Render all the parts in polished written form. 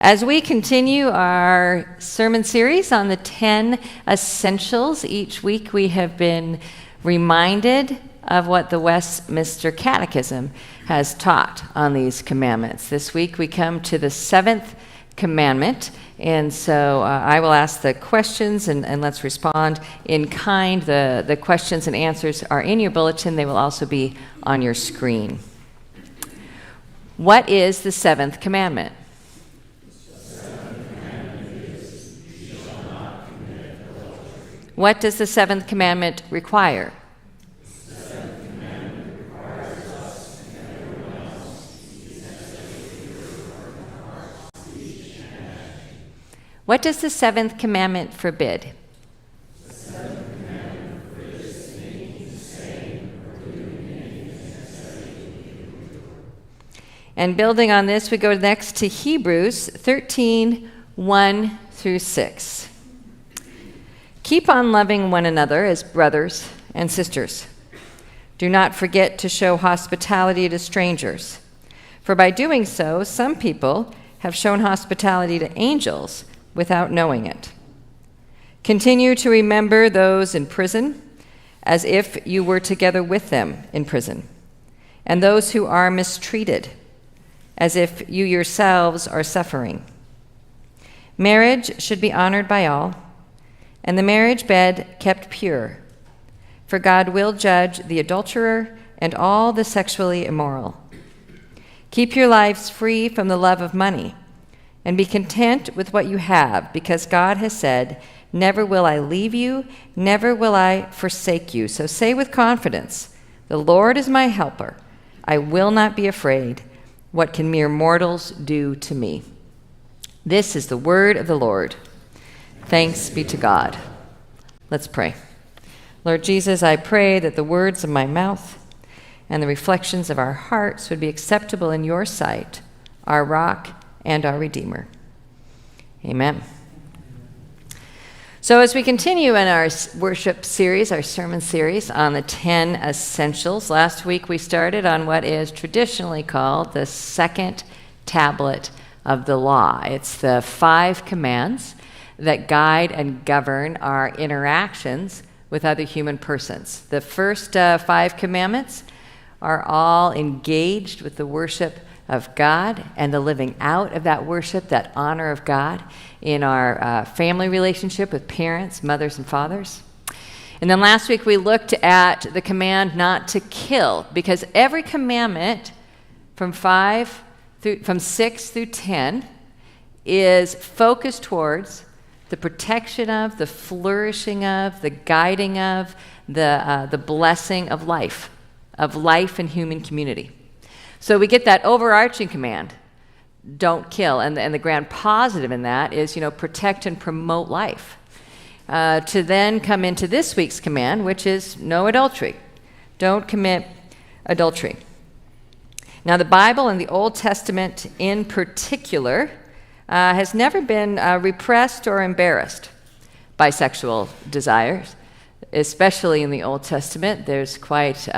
As we continue our sermon series on the 10 essentials, each week we have been reminded of what the Westminster Catechism has taught on these commandments. This week we come to the 7th commandment, and so I will ask the questions and let's respond in kind. The questions and answers are in your bulletin. They will also be on your screen. What is the 7th commandment? What does the 7th commandment require? The 7th commandment requires us and everyone else to be sensitive to our heart, speech, and action. What does the 7th commandment forbid? The 7th commandment forbids thinking, saying, or doing anything necessary to evil. And building on this, we go next to Hebrews 13, 1 through 6. Keep on loving one another as brothers and sisters. Do not forget to show hospitality to strangers, for by doing so, some people have shown hospitality to angels without knowing it. Continue to remember those in prison as if you were together with them in prison, and those who are mistreated as if you yourselves are suffering. Marriage should be honored by all, and the marriage bed kept pure, for God will judge the adulterer and all the sexually immoral. Keep your lives free from the love of money, and be content with what you have, because God has said, "Never will I leave you, never will I forsake you." So say with confidence, "The Lord is my helper. I will not be afraid. What can mere mortals do to me?" This is the word of the Lord. Thanks be to God. Let's pray. Lord Jesus, I pray that the words of my mouth and the reflections of our hearts would be acceptable in your sight, our rock and our Redeemer. Amen. So as we continue in our worship series, our sermon series on the 10 essentials, last week we started on what is traditionally called the second tablet of the law. It's the 5 commands that guide and govern our interactions with other human persons. The first 5 commandments are all engaged with the worship of God and the living out of that worship, that honor of God in our family relationship with parents, mothers, and fathers. And then last week we looked at the command not to kill, because every commandment from 6 through 10 is focused towards the protection of, the flourishing of, the guiding of, the blessing of life in human community. So we get that overarching command, don't kill, and the grand positive in that is, protect and promote life. To then come into this week's command, which is no adultery. Don't commit adultery. Now, the Bible and the Old Testament in particular has never been repressed or embarrassed by sexual desires, especially in the Old Testament. There's quite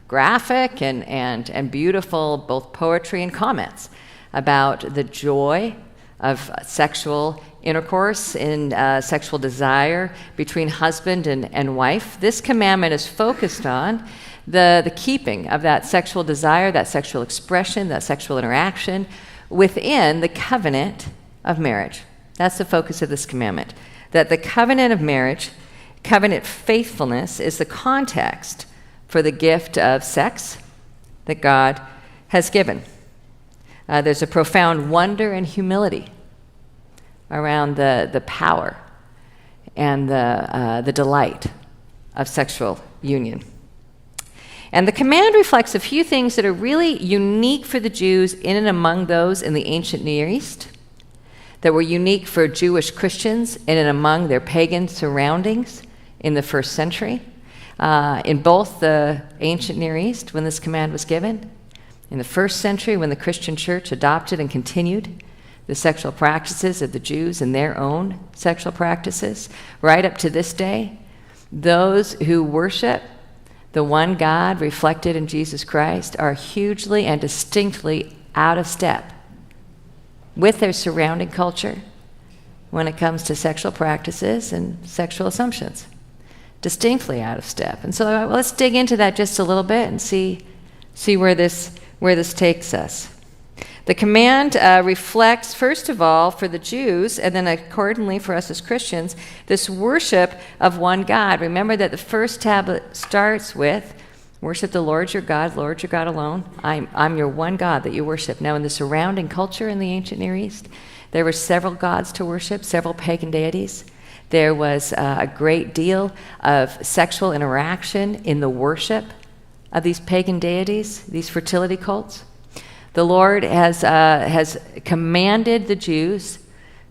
graphic and beautiful both poetry and comments about the joy of sexual intercourse and sexual desire between husband and wife. This commandment is focused on the keeping of that sexual desire, that sexual expression, that sexual interaction within the covenant of marriage. That's the focus of this commandment. That the covenant of marriage, covenant faithfulness, is the context for the gift of sex that God has given. There's a profound wonder and humility around the power and the delight of sexual union. And the command reflects a few things that are really unique for the Jews in and among those in the ancient Near East, that were unique for Jewish Christians in and among their pagan surroundings in the first century, in both the ancient Near East when this command was given, in the first century when the Christian church adopted and continued the sexual practices of the Jews and their own sexual practices, right up to this day. Those who worship the one God reflected in Jesus Christ are hugely and distinctly out of step with their surrounding culture when it comes to sexual practices and sexual assumptions. Distinctly out of step. And so let's dig into that just a little bit and see where this takes us. The command reflects, first of all, for the Jews, and then accordingly for us as Christians, this worship of one God. Remember that the first tablet starts with, worship the Lord your God alone. I'm your one God that you worship. Now, in the surrounding culture in the ancient Near East, there were several gods to worship, several pagan deities. There was a great deal of sexual interaction in the worship of these pagan deities, these fertility cults. The Lord has commanded the Jews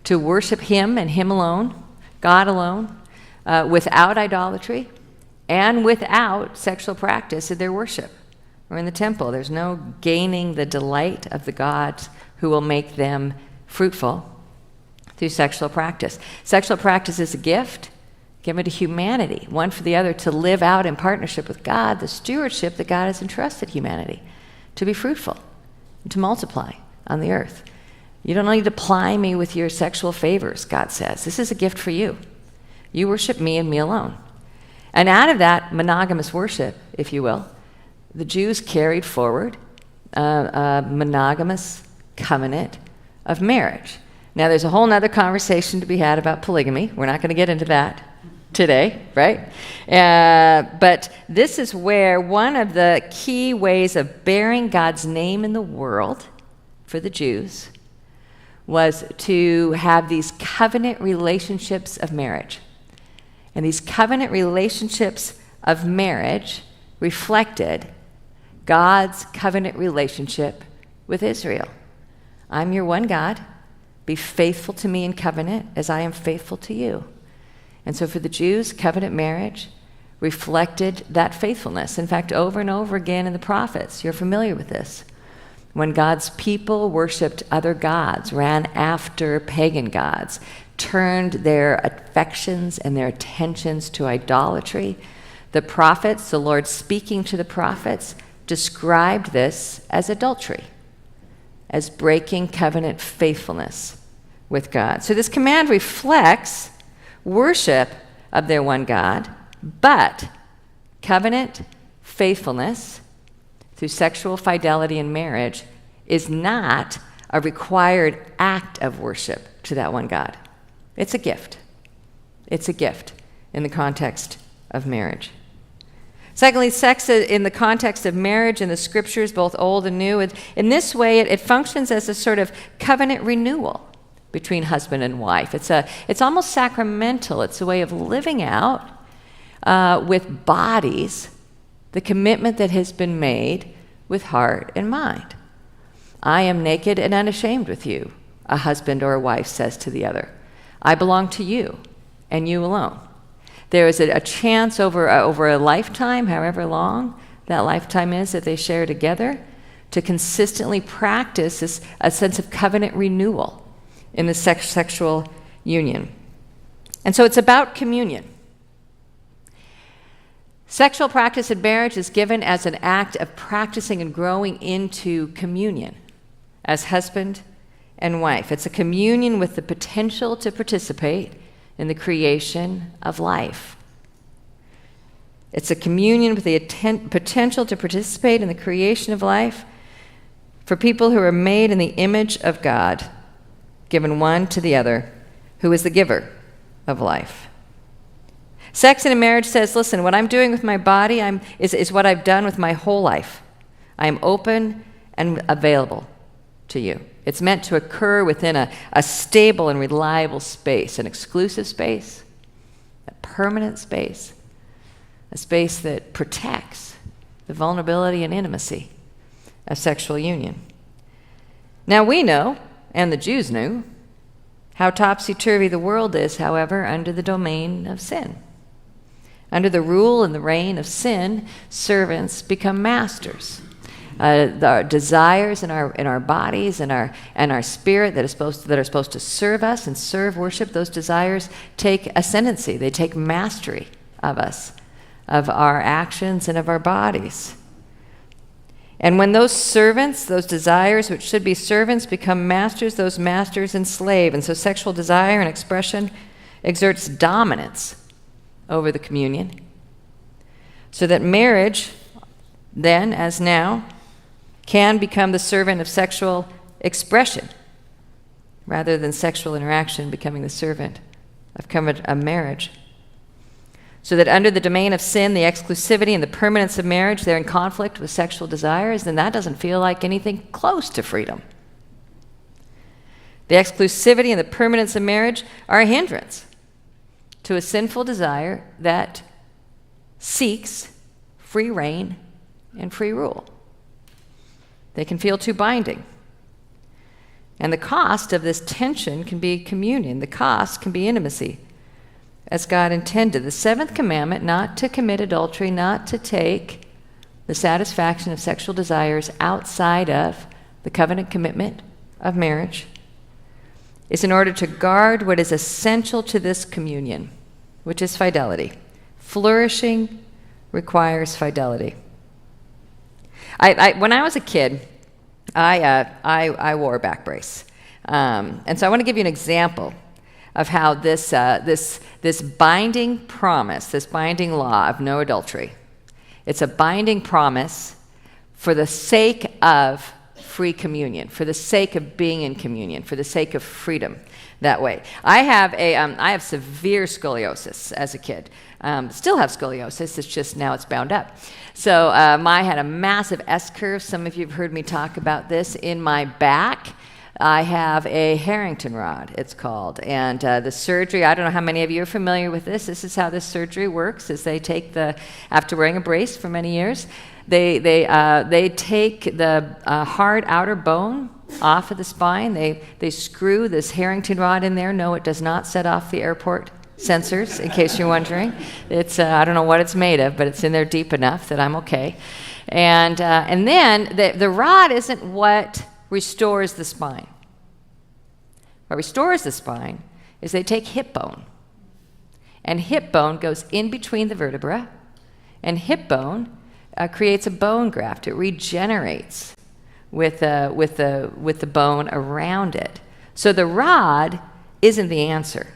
to worship Him and Him alone, God alone, without idolatry and without sexual practice in their worship or in the temple. There's no gaining the delight of the gods who will make them fruitful through sexual practice. Sexual practice is a gift given to humanity, one for the other, to live out in partnership with God, the stewardship that God has entrusted humanity, to be fruitful, and to multiply on the earth. You don't need to ply me with your sexual favors, God says. This is a gift for you. You worship me and me alone. And out of that monogamous worship, if you will, the Jews carried forward a monogamous covenant of marriage. Now, there's a whole nother conversation to be had about polygamy. We're not going to get into that today, right? But this is where one of the key ways of bearing God's name in the world for the Jews was to have these covenant relationships of marriage. And these covenant relationships of marriage reflected God's covenant relationship with Israel. I'm your one God. Be faithful to me in covenant as I am faithful to you. And so for the Jews, covenant marriage reflected that faithfulness. In fact, over and over again in the prophets, you're familiar with this. When God's people worshiped other gods, ran after pagan gods, turned their affections and their attentions to idolatry, the prophets, the Lord speaking to the prophets, described this as adultery, as breaking covenant faithfulness with God. So this command reflects worship of their one God, but covenant faithfulness through sexual fidelity in marriage is not a required act of worship to that one God. It's a gift. It's a gift in the context of marriage. Secondly, sex in the context of marriage in the scriptures, both old and new, in this way it functions as a sort of covenant renewal between husband and wife. It's almost sacramental. It's a way of living out with bodies the commitment that has been made with heart and mind. I am naked and unashamed with you, a husband or a wife says to the other. I belong to you and you alone. There is a chance over a lifetime, however long that lifetime is that they share together, to consistently practice a sense of covenant renewal in the sexual union. And so it's about communion. Sexual practice in marriage is given as an act of practicing and growing into communion as husband and wife. It's a communion with the potential to participate in the creation of life. It's a communion with the potential to participate in the creation of life for people who are made in the image of God, given one to the other, who is the giver of life. Sex in a marriage says, listen, what I'm doing with my body is what I've done with my whole life. I am open and available to you. It's meant to occur within a stable and reliable space, an exclusive space, a permanent space, a space that protects the vulnerability and intimacy of sexual union. Now we know, and the Jews knew, how topsy-turvy the world is, however, under the domain of sin. Under the rule and the reign of sin, servants become masters. Our desires in our bodies and our spirit that are supposed to serve us and serve worship, those desires take ascendancy. They take mastery of us, of our actions and of our bodies. And when those servants, those desires which should be servants, become masters, those masters enslave. And so sexual desire and expression exerts dominance over the communion, so that marriage, then as now, can become the servant of sexual expression, rather than sexual interaction becoming the servant of marriage. So that under the domain of sin, the exclusivity and the permanence of marriage, they're in conflict with sexual desires, then that doesn't feel like anything close to freedom. The exclusivity and the permanence of marriage are a hindrance to a sinful desire that seeks free reign and free rule. They can feel too binding. And the cost of this tension can be communion. The cost can be intimacy, as God intended. The seventh commandment, not to commit adultery, not to take the satisfaction of sexual desires outside of the covenant commitment of marriage, is in order to guard what is essential to this communion, which is fidelity. Flourishing requires fidelity. When I was a kid, I wore a back brace. And so I want to give you an example of how this binding promise, this binding law of no adultery, it's a binding promise for the sake of free communion, for the sake of being in communion, for the sake of freedom that way. I have severe scoliosis as a kid. Still have scoliosis, it's just now it's bound up. So I had a massive S-curve. Some of you have heard me talk about this. In my back, I have a Harrington rod, it's called. And the surgery, I don't know how many of you are familiar with this. This is how this surgery works, is they take after wearing a brace for many years, they take the hard outer bone off of the spine. They screw this Harrington rod in there. No, it does not set off the airport sensors, in case you're wondering. It's I don't know what it's made of, but it's in there deep enough that I'm okay. And then the rod isn't what restores the spine. What restores the spine is they take hip bone, and hip bone goes in between the vertebra, and hip bone creates a bone graft. It regenerates with the bone around it. So the rod isn't the answer.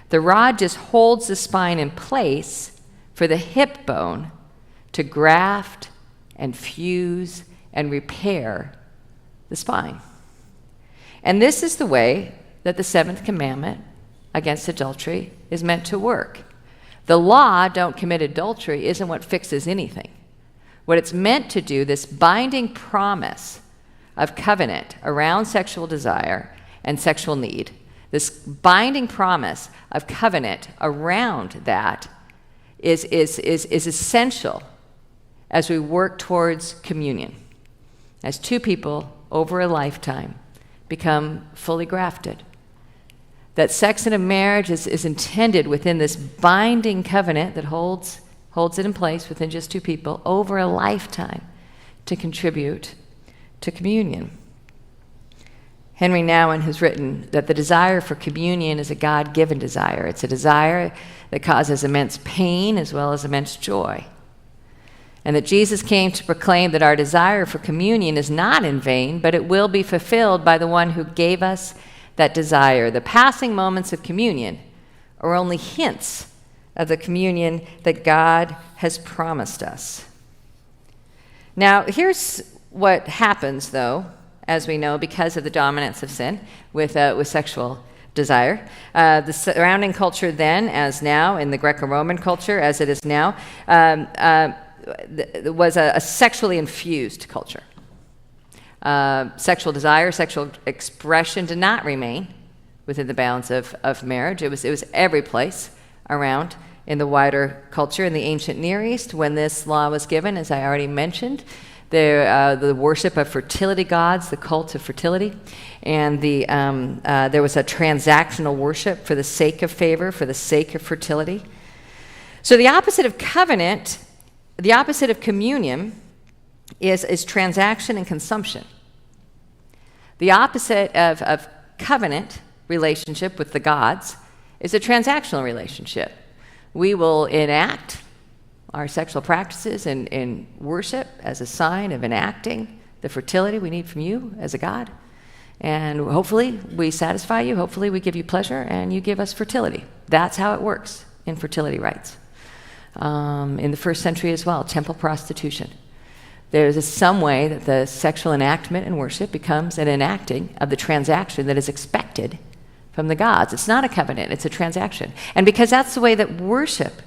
The rod just holds the spine in place for the hip bone to graft and fuse and repair the spine. And this is the way that the seventh commandment against adultery is meant to work. The law, don't commit adultery, isn't what fixes anything. What it's meant to do, this binding promise of covenant around sexual desire and sexual need, this binding promise of covenant around that is essential as we work towards communion, as two people over a lifetime become fully grafted. That sex in a marriage is intended within this binding covenant that holds it in place within just two people over a lifetime to contribute to communion. Henry Nouwen has written that the desire for communion is a God-given desire. It's a desire that causes immense pain as well as immense joy. And that Jesus came to proclaim that our desire for communion is not in vain, but it will be fulfilled by the one who gave us that desire. The passing moments of communion are only hints of the communion that God has promised us. Now, here's what happens, though, as we know, because of the dominance of sin with sexual desire. The surrounding culture then, as now, in the Greco-Roman culture, as it is now, was a sexually infused culture. Sexual desire, sexual expression did not remain within the bounds of marriage. It was every place around in the wider culture. In the ancient Near East, when this law was given, as I already mentioned, the worship of fertility gods, the cult of fertility, and there was a transactional worship for the sake of favor, for the sake of fertility. So the opposite of covenant, the opposite of communion, is transaction and consumption. The opposite of covenant relationship with the gods is a transactional relationship. We will enact our sexual practices in worship as a sign of enacting the fertility we need from you as a God. And hopefully we satisfy you, hopefully we give you pleasure, and you give us fertility. That's how it works in fertility rites. In the first century as well, temple prostitution. There's some way that the sexual enactment in worship becomes an enacting of the transaction that is expected from the gods. It's not a covenant, it's a transaction. And because that's the way that worship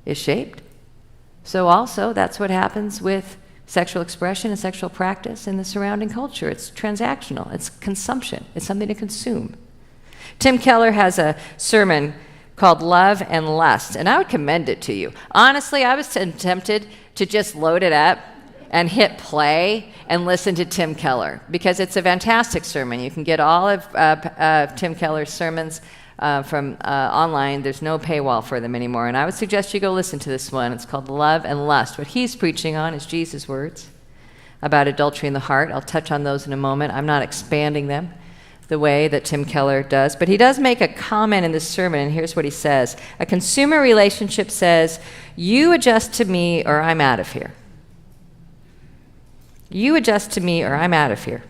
is shaped, so also that's what happens with sexual expression and sexual practice in the surrounding culture. It's transactional, it's consumption, it's something to consume. Tim Keller has a sermon called Love and Lust, and I would commend it to you. Honestly, I was tempted to just load it up and hit play and listen to Tim Keller, because it's a fantastic sermon. You can get all of Tim Keller's sermons from online. There's no paywall for them anymore, and I would suggest you go listen to this one. It's called Love and Lust. What he's preaching on is Jesus' words about adultery in the heart. I'll touch on those in a moment. I'm not expanding them the way that Tim Keller does, but he does make a comment in this sermon, and here's what he says. A consumer relationship says, you adjust to me or I'm out of here. You adjust to me or I'm out of here.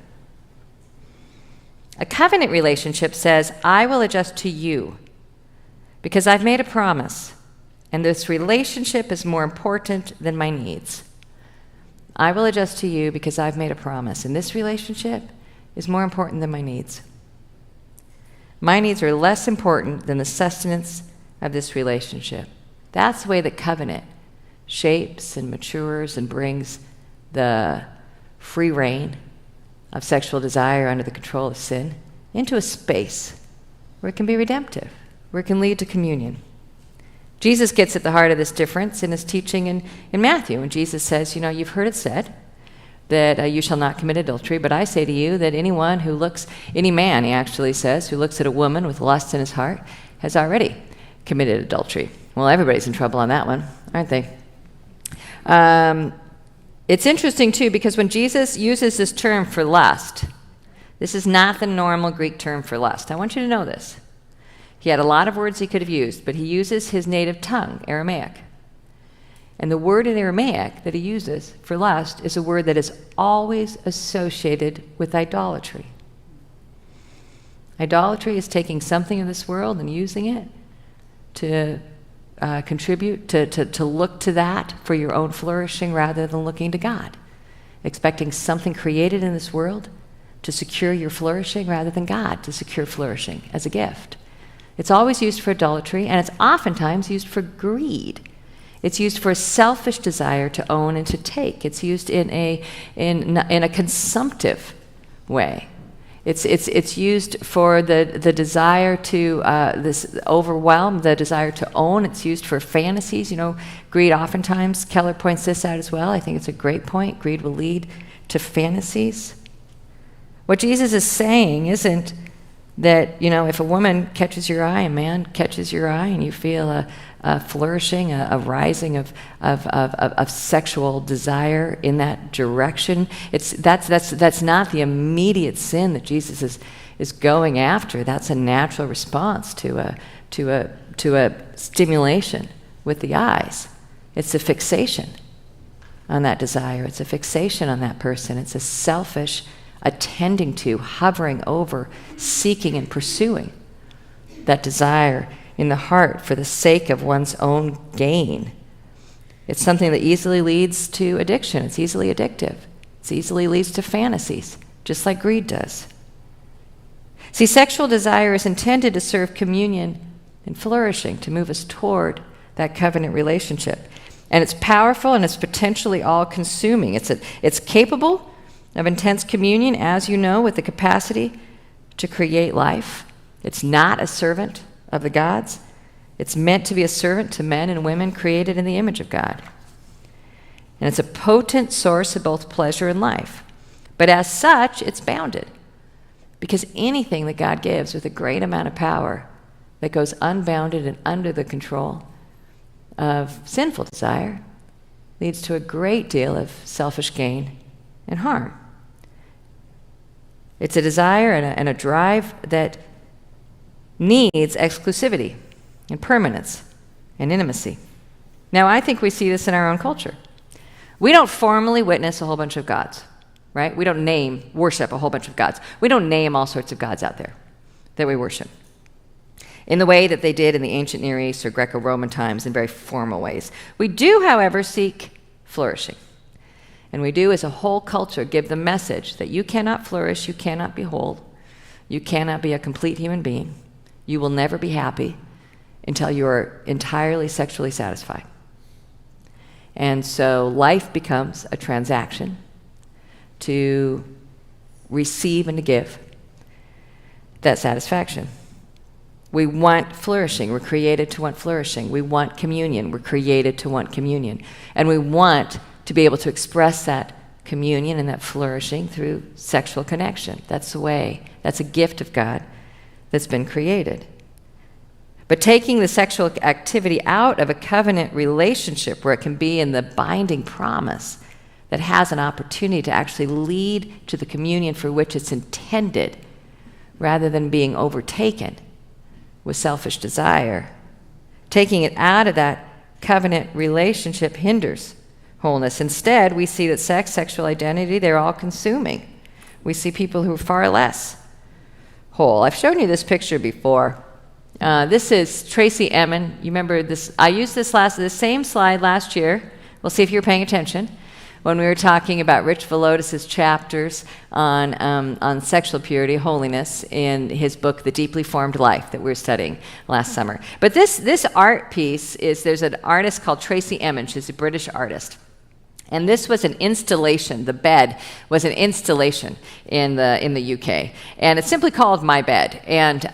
A covenant relationship says, I will adjust to you because I've made a promise, and this relationship is more important than my needs. I will adjust to you because I've made a promise, and this relationship is more important than my needs. My needs are less important than the sustenance of this relationship. That's the way that covenant shapes and matures and brings the free reign of sexual desire under the control of sin into a space where it can be redemptive, where it can lead to communion. Jesus gets at the heart of this difference in his teaching in Matthew, when Jesus says, you've heard it said that you shall not commit adultery, but I say to you that any man, he actually says, who looks at a woman with lust in his heart has already committed adultery. Well, everybody's in trouble on that one, aren't they? It's interesting, too, because when Jesus uses this term for lust, this is not the normal Greek term for lust. I want you to know this. He had a lot of words he could have used, but he uses his native tongue, Aramaic. And the word in Aramaic that he uses for lust is a word that is always associated with idolatry. Idolatry is taking something of this world and using it to contribute, to look to that for your own flourishing rather than looking to God. Expecting something created in this world to secure your flourishing rather than God to secure flourishing as a gift. It's always used for idolatry, and it's oftentimes used for greed. It's used for a selfish desire to own and to take. It's used in a consumptive way. It's used for the desire to this overwhelm, the desire to own. It's used for fantasies. Greed oftentimes, Keller points this out as well. I think it's a great point. Greed will lead to fantasies. What Jesus is saying isn't that, if a woman catches your eye, a man catches your eye, and you feel a flourishing, a rising of sexual desire in that direction, that's not the immediate sin that Jesus is going after. That's a natural response to a stimulation with the eyes. It's a fixation on that desire. It's a fixation on that person. It's a selfish attending to, hovering over, seeking and pursuing that desire in the heart for the sake of one's own gain. It's something that easily leads to addiction. It's easily addictive. It easily leads to fantasies, just like greed does. See, sexual desire is intended to serve communion and flourishing, to move us toward that covenant relationship. And it's powerful and it's potentially all-consuming. It's capable of intense communion, as you know, with the capacity to create life. It's not a servant of the gods. It's meant to be a servant to men and women created in the image of God. And it's a potent source of both pleasure and life. But as such, it's bounded. Because anything that God gives with a great amount of power that goes unbounded and under the control of sinful desire leads to a great deal of selfish gain and harm. It's a desire and a drive that needs exclusivity and permanence and intimacy. Now, I think we see this in our own culture. We don't formally witness a whole bunch of gods, right? We don't worship a whole bunch of gods. We don't name all sorts of gods out there that we worship in the way that they did in the ancient Near East or Greco-Roman times in very formal ways. We do, however, seek flourishing. And we do, as a whole culture, give the message that you cannot flourish, you cannot be whole, you cannot be a complete human being, you will never be happy until you are entirely sexually satisfied. And so life becomes a transaction to receive and to give that satisfaction. We want flourishing. We're created to want flourishing. We want communion. We're created to want communion. And we want to be able to express that communion and that flourishing through sexual connection. That's the way. That's a gift of God that's been created. But taking the sexual activity out of a covenant relationship where it can be in the binding promise that has an opportunity to actually lead to the communion for which it's intended, rather than being overtaken with selfish desire. Taking it out of that covenant relationship hinders wholeness. Instead, we see that sex, sexual identity, they're all consuming. We see people who are far less whole. I've shown you this picture before. This is Tracy Emin. You remember this? I used this same slide last year. We'll see if you're paying attention. When we were talking about Rich Velodis' chapters on sexual purity, holiness, in his book, The Deeply Formed Life, that we were studying last summer. But this art piece there's an artist called Tracy Emin. She's a British artist. And this was an installation. The bed was an installation in the UK. And it's simply called My Bed. And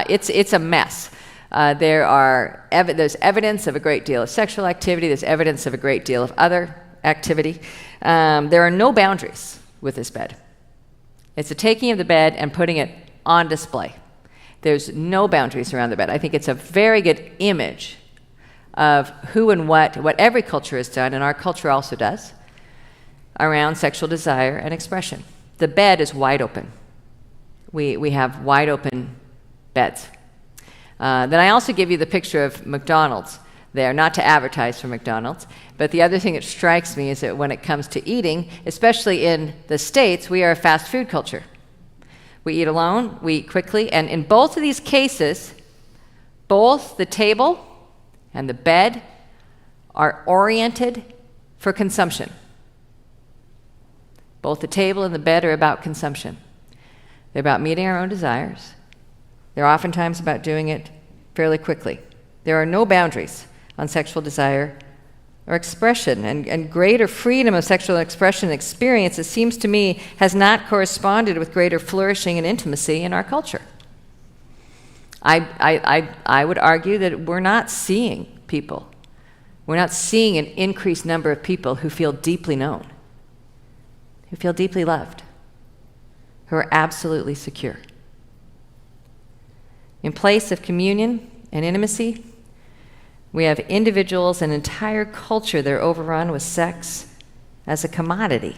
it's a mess. There's evidence of a great deal of sexual activity. There's evidence of a great deal of other activity. There are no boundaries with this bed. It's a taking of the bed and putting it on display. There's no boundaries around the bed. I think it's a very good image of who and what every culture has done, and our culture also does, around sexual desire and expression. The bed is wide open. We have wide open beds. Then I also give you the picture of McDonald's there, not to advertise for McDonald's, but the other thing that strikes me is that when it comes to eating, especially in the States, we are a fast food culture. We eat alone, we eat quickly, and in both of these cases, both the table and the bed are oriented for consumption. Both the table and the bed are about consumption. They're about meeting our own desires. They're oftentimes about doing it fairly quickly. There are no boundaries on sexual desire or expression, and greater freedom of sexual expression and experience, it seems to me, has not corresponded with greater flourishing and intimacy in our culture. I would argue that we're not seeing an increased number of people who feel deeply known, who feel deeply loved, who are absolutely secure. In place of communion and intimacy, we have individuals and entire culture that are overrun with sex as a commodity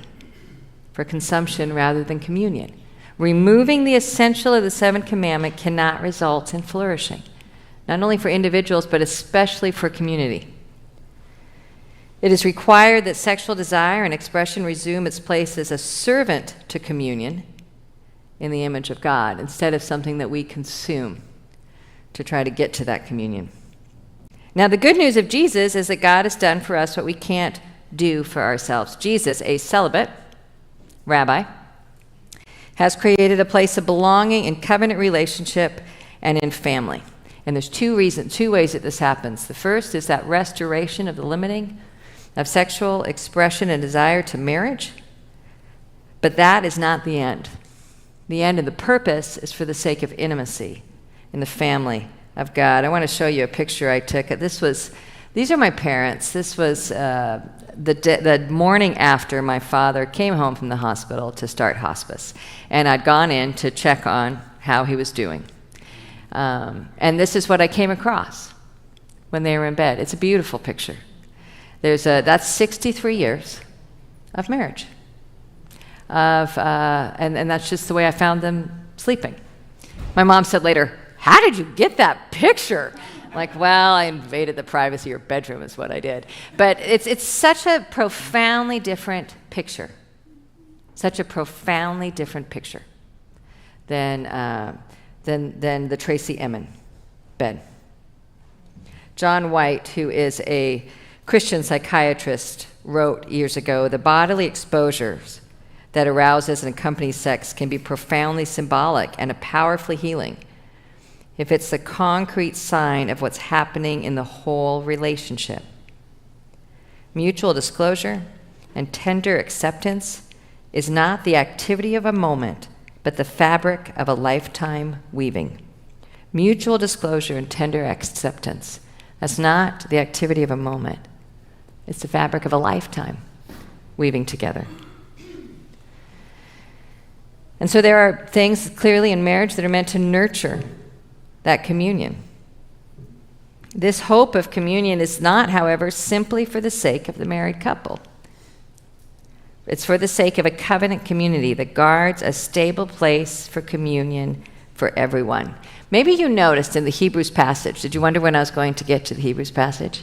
for consumption rather than communion. Removing the essential of the seventh commandment cannot result in flourishing, not only for individuals, but especially for community. It is required that sexual desire and expression resume its place as a servant to communion in the image of God, instead of something that we consume to try to get to that communion. Now, the good news of Jesus is that God has done for us what we can't do for ourselves. Jesus, a celibate rabbi, has created a place of belonging in covenant relationship and in family. And there's two ways that this happens. The first is that restoration of the limiting of sexual expression and desire to marriage. But that is not the end. The end and the purpose is for the sake of intimacy in the family of God. I want to show you a picture I took. These are my parents. This was the morning after my father came home from the hospital to start hospice. And I'd gone in to check on how he was doing. And this is what I came across when they were in bed. It's a beautiful picture. That's 63 years of marriage. And that's just the way I found them sleeping. My mom said later, "How did you get that picture?" Like, well, I invaded the privacy of your bedroom is what I did. But it's such a profoundly different picture. Such a profoundly different picture than the Tracy Emin bed. John White, who is a Christian psychiatrist, wrote years ago, the bodily exposures that arouses and accompany sex can be profoundly symbolic and powerfully healing if it's the concrete sign of what's happening in the whole relationship. Mutual disclosure and tender acceptance is not the activity of a moment, but the fabric of a lifetime weaving. Mutual disclosure and tender acceptance. That's not the activity of a moment. It's the fabric of a lifetime weaving together. And so there are things clearly in marriage that are meant to nurture that communion. This hope of communion is not, however, simply for the sake of the married couple. It's for the sake of a covenant community that guards a stable place for communion for everyone. Maybe you noticed in the Hebrews passage, did you wonder when I was going to get to the Hebrews passage?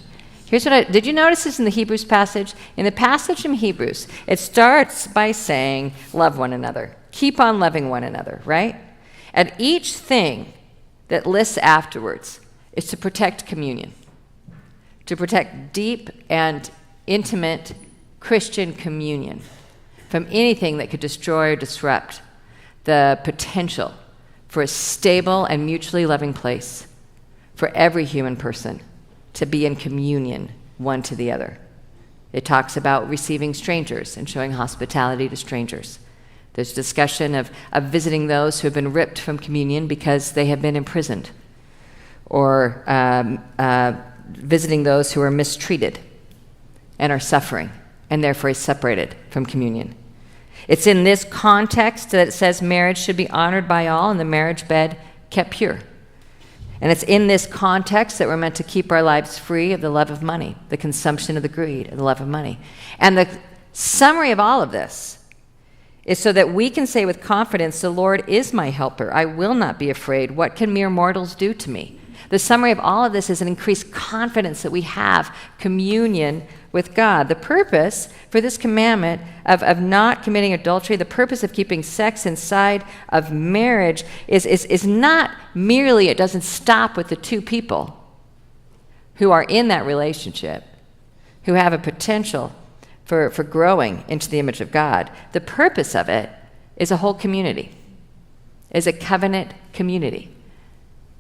Did you notice this in the Hebrews passage? In the passage in Hebrews, it starts by saying, love one another. Keep on loving one another, right? And each thing that lists afterwards is to protect communion, to protect deep and intimate Christian communion from anything that could destroy or disrupt the potential for a stable and mutually loving place for every human person to be in communion one to the other. It talks about receiving strangers and showing hospitality to strangers. There's discussion of visiting those who have been ripped from communion because they have been imprisoned, or visiting those who are mistreated and are suffering and therefore is separated from communion. It's in this context that it says marriage should be honored by all and the marriage bed kept pure. And it's in this context that we're meant to keep our lives free of the love of money, the consumption of the greed of the love of money. And the summary of all of this is so that we can say with confidence, the Lord is my helper. I will not be afraid. What can mere mortals do to me? The summary of all of this is an increased confidence that we have communion with God. The purpose for this commandment of not committing adultery, the purpose of keeping sex inside of marriage is not merely, it doesn't stop with the two people who are in that relationship, who have a potential for growing into the image of God. The purpose of it is a whole community, is a covenant community.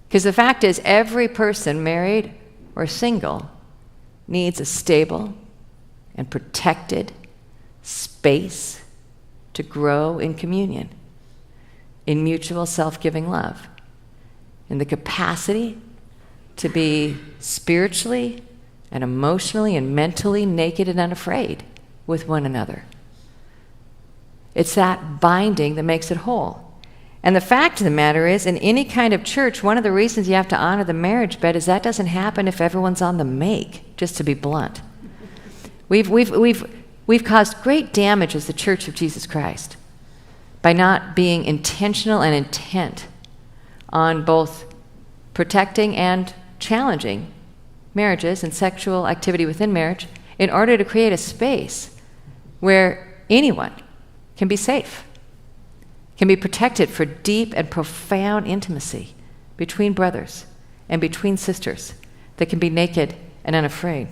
Because the fact is, every person, married or single, needs a stable and protected space to grow in communion, in mutual self-giving love, in the capacity to be spiritually and emotionally and mentally naked and unafraid with one another. It's that binding that makes it whole. And the fact of the matter is, in any kind of church, one of the reasons you have to honor the marriage bed is that doesn't happen if everyone's on the make, just to be blunt. We've caused great damage as the Church of Jesus Christ by not being intentional and intent on both protecting and challenging marriages and sexual activity within marriage in order to create a space where anyone can be safe, can be protected for deep and profound intimacy between brothers and between sisters that can be naked and unafraid.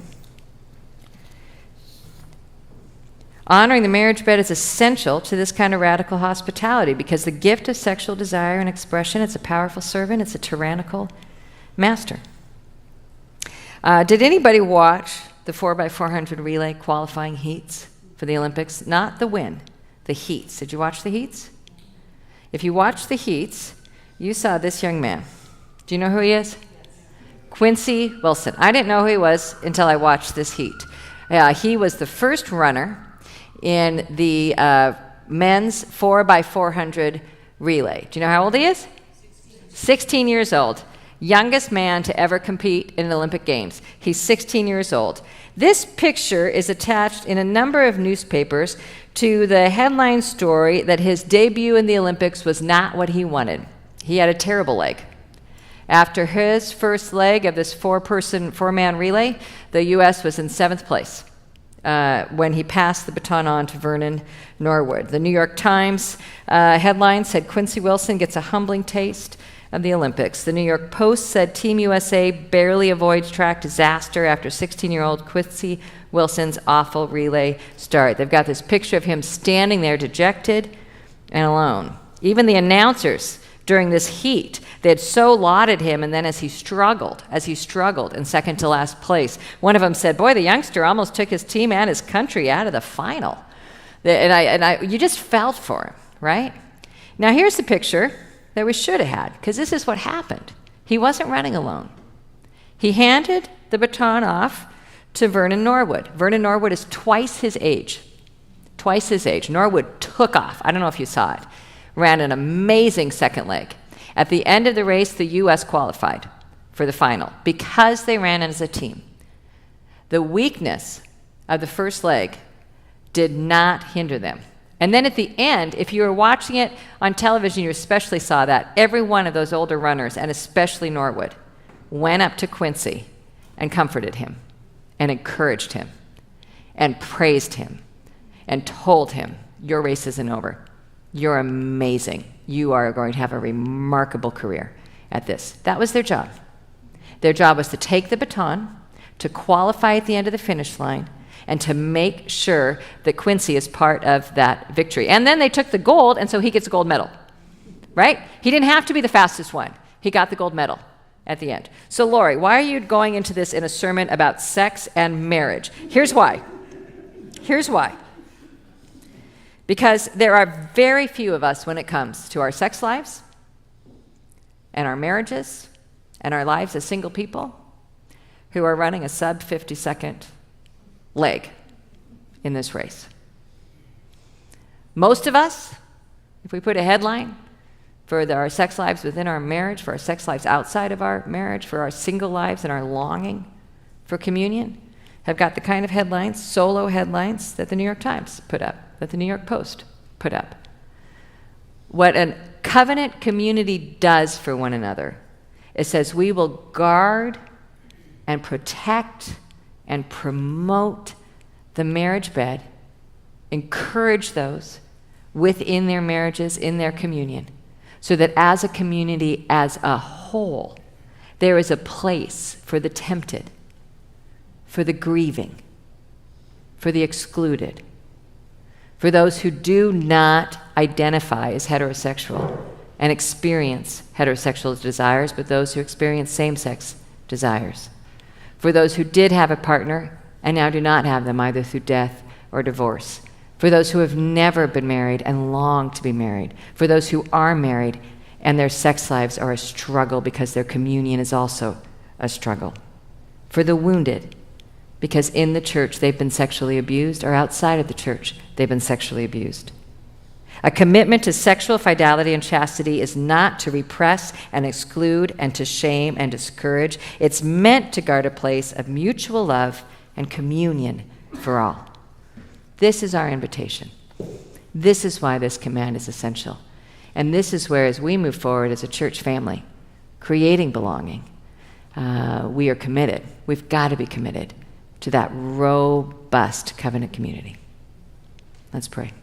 Honoring the marriage bed is essential to this kind of radical hospitality because the gift of sexual desire and expression, it's a powerful servant, it's a tyrannical master. Did anybody watch the 4x400 relay qualifying heats for the Olympics? Not the win, the heats. Did you watch the heats? If you watched the heats, you saw this young man. Do you know who he is? Quincy Wilson. I didn't know who he was until I watched this heat. He was the first runner in the men's 4x400 relay. Do you know how old he is? 16 years old. Youngest man to ever compete in Olympic Games. He's 16 years old. This picture is attached in a number of newspapers to the headline story that his debut in the Olympics was not what he wanted. He had a terrible leg. After his first leg of this four-man relay, the U.S. was in 7th place when he passed the baton on to Vernon Norwood. The New York Times headline said Quincy Wilson gets a humbling taste of the Olympics. The New York Post said Team USA barely avoids track disaster after 16-year-old Quincy Wilson's awful relay start. They've got this picture of him standing there dejected and alone. Even the announcers during this heat, they had so lauded him, and then as he struggled in second to last place, one of them said, boy, the youngster almost took his team and his country out of the final. You just felt for him, right? Now here's the picture that we should have had, because this is what happened. He wasn't running alone. He handed the baton off to Vernon Norwood. Vernon Norwood is twice his age. Norwood took off. I don't know if you saw it. Ran an amazing second leg. At the end of the race, the U.S. qualified for the final because they ran as a team. The weakness of the first leg did not hinder them. And then at the end, if you were watching it on television, you especially saw that. Every one of those older runners, and especially Norwood, went up to Quincy and comforted him and encouraged him and praised him and told him, your race isn't over. You're amazing. You are going to have a remarkable career at this. That was their job. Their job was to take the baton, to qualify at the end of the finish line, and to make sure that Quincy is part of that victory. And then they took the gold, and so he gets a gold medal, right? He didn't have to be the fastest one. He got the gold medal at the end. So, Lori, why are you going into this in a sermon about sex and marriage? Here's why. Because there are very few of us when it comes to our sex lives and our marriages and our lives as single people who are running a sub 50-second leg in this race. Most of us, if we put a headline for our sex lives within our marriage, for our sex lives outside of our marriage, for our single lives and our longing for communion, have got the kind of headlines, solo headlines, that the New York Times put up, that the New York Post put up. What a covenant community does for one another, it says we will guard and protect and promote the marriage bed, encourage those within their marriages, in their communion, so that as a community, as a whole, there is a place for the tempted, for the grieving, for the excluded, for those who do not identify as heterosexual and experience heterosexual desires, but those who experience same-sex desires, for those who did have a partner and now do not have them, either through death or divorce, for those who have never been married and long to be married, for those who are married and their sex lives are a struggle because their communion is also a struggle, for the wounded, because in the church they've been sexually abused, or outside of the church they've been sexually abused. A commitment to sexual fidelity and chastity is not to repress and exclude and to shame and discourage. It's meant to guard a place of mutual love and communion for all. This is our invitation. This is why this command is essential. And this is where, as we move forward as a church family, creating belonging, we are committed. We've got to be committed to that robust covenant community. Let's pray.